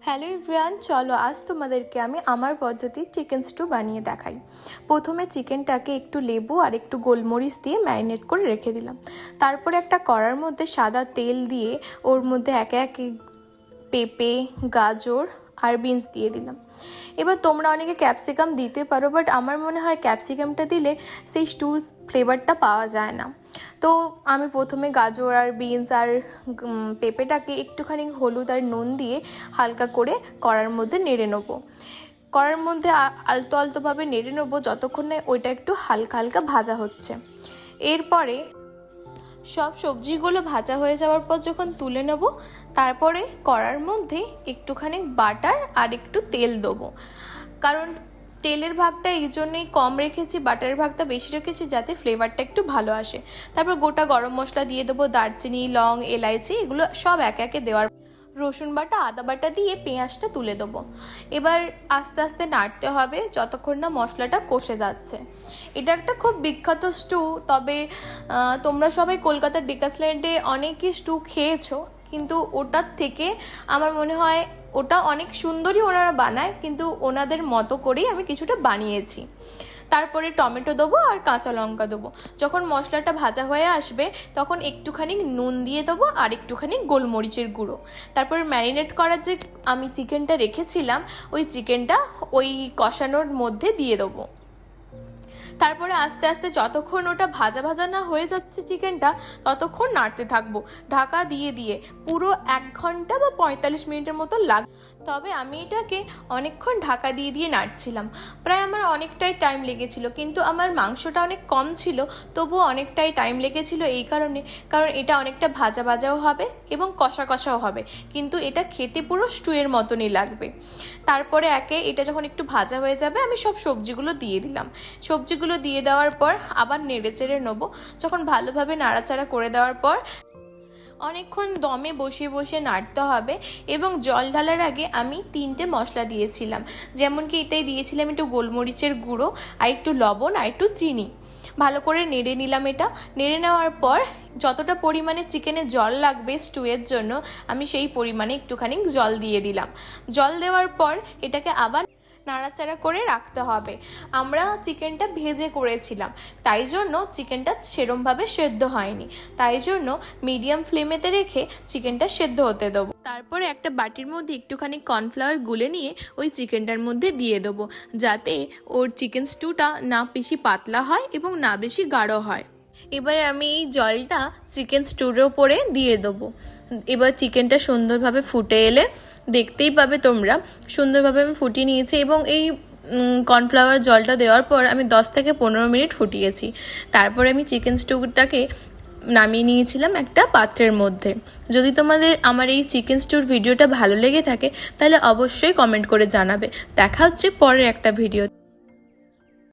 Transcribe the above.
Hello everyone, চলো আজ তোমাদেরকে আমি আমার পদ্ধতি চিকেন স্টু বানিয়ে দেখাই। প্রথমে চিকেনটাকে একটু লেবু আর একটু গোলমরিচ দিয়ে ম্যারিনেট করে রেখে দিলাম। তারপরে একটা কড়ার মধ্যে সাদা তেল দিয়ে ওর মধ্যে একে একে পেঁপে, গাজর আর বিনস দিয়ে দিলাম। এবার তোমরা অনেকে ক্যাপসিকাম দিতে পারো, বাট আমার মনে হয় ক্যাপসিকামটা দিলে সেই স্টুর ফ্লেভারটা পাওয়া যায় না। তো আমি প্রথমে গাজর আর বিনস আর পেঁপেটাকে একটুখানি হলুদ আর নুন দিয়ে হালকা করে কড়ার মধ্যে নেড়ে নেবো। কড়ার মধ্যে আলতো আলতোভাবে নেড়ে নেবো যতক্ষণ না ওইটা একটু হালকা হালকা ভাজা হচ্ছে। এরপরে সব সবজিগুলো ভাজা হয়ে যাওয়ার পর যখন তুলে নেব, তারপরে কড়ার মধ্যে একটুখানি বাটার আর একটু তেল দেবো। কারণ তেলের ভাগটা এই জন্যই কম রেখেছি, বাটারের ভাগটা বেশি রেখেছি যাতে ফ্লেভারটা একটু ভালো আসে। তারপর গোটা গরম মশলা দিয়ে দেবো, দারচিনি, লং, এলাইচি এগুলো সব একে একে দেওয়ার, রসুন বাটা, আদা বাটা দিয়ে পেঁয়াজটা তুলে দেবো। এবার আস্তে আস্তে নাড়তে হবে যতক্ষণ না মশলাটা কষে যাচ্ছে। এটা একটা খুব বিখ্যাত স্টু, তবে তোমরা সবাই কলকাতার ডেকাসল্যান্ডে অনেকই স্টু খেয়েছো, কিন্তু ওটার থেকে আমার মনে হয় ওটা অনেক সুন্দরই ওনারা বানায়, কিন্তু ওনাদের মতো করেই আমি কিছুটা বানিয়েছি। তারপরে টমেটো দেবো আর কাঁচা লঙ্কা দেবো। যখন মশলাটা ভাজা হয়ে আসবে তখন একটুখানি নুন দিয়ে দেবো আর একটুখানি গোলমরিচের গুঁড়ো। তারপরে ম্যারিনেট করার যে আমি চিকেনটা রেখেছিলাম ওই চিকেনটা ওই কষানোর মধ্যে দিয়ে দেবো। তারপরে আস্তে আস্তে যতক্ষণ ওটা ভাজা ভাজা না হয়ে যাচ্ছে চিকেনটা, ততক্ষণ নাড়তে থাকবো ঢাকা দিয়ে দিয়ে। পুরো 1 ঘন্টা বা 45 মিনিটের মতো তবে আমি এটাকে অনেকক্ষণ ঢাকা দিয়ে দিয়ে নাড়ছিলাম। প্রায় আমার অনেকটাই টাইম লেগেছিল, কিন্তু আমার মাংসটা অনেক কম ছিল, তবুও অনেকটাই টাইম লেগেছিল এই কারণ এটা অনেকটা ভাজা ভাজাও হবে এবং কষা কষাও হবে, কিন্তু এটা খেতে পুরো স্টুয়ের মতনই লাগবে। তারপরে এটা যখন একটু ভাজা হয়ে যাবে আমি সব সবজিগুলো দিয়ে দিলাম। সবজিগুলো দিয়ে দেওয়ার পর আবার নেড়ে চেড়ে নেবো। যখন ভালোভাবে নাড়াচাড়া করে দেওয়ার পর অনেকক্ষণ দমে বসিয়ে বসিয়ে নাড়তে হবে। এবং জল ঢালার আগে আমি 3টে মশলা দিয়েছিলাম, যেমন কি এটাই দিয়েছিলাম একটু গোলমরিচের গুঁড়ো আর একটু লবণ আর একটু চিনি। ভালো করে নেড়ে নিলাম। এটা নেড়ে নেওয়ার পর যতটা পরিমাণে চিকেনে জল লাগবে স্টুয়ের জন্য আমি সেই পরিমাণে একটুখানি জল দিয়ে দিলাম। জল দেওয়ার পর এটাকে আবার নাড়াচাড়া করে রাখতে হবে। আমরা চিকেনটা ভেজে করেছিলাম, তাই জন্য চিকেনটা সেরমভাবে সেদ্ধ হয়নি, তাই জন্য মিডিয়াম ফ্লেমেতে রেখে চিকেনটা সেদ্ধ হতে দেবো। তারপরে একটা বাটির মধ্যে একটুখানি কর্নফ্লাওয়ার গুলে নিয়ে ওই চিকেনটার মধ্যে দিয়ে দেবো, যাতে ওর চিকেন স্টুটা না বেশি পাতলা হয় এবং না বেশি গাঢ় হয়। এবার আমি এই জলটা চিকেন স্টুর ওপরে দিয়ে দেবো। এবার চিকেনটা সুন্দরভাবে ফুটে এলে দেখতেই পাবে তোমরা সুন্দরভাবে আমি ফুটিয়ে নিয়েছি। এবং এই কর্নফ্লাওয়ার জলটা দেওয়ার পর আমি 10 থেকে 15 মিনিট ফুটিয়েছি। তারপরে আমি চিকেন স্টুটাকে নামিয়ে নিয়েছিলাম একটা পাত্রের মধ্যে। যদি তোমাদের আমার এই চিকেন স্টুর ভিডিওটা ভালো লেগে থাকে তাহলে অবশ্যই কমেন্ট করে জানাবে। দেখা হচ্ছে পরের একটা ভিডিও।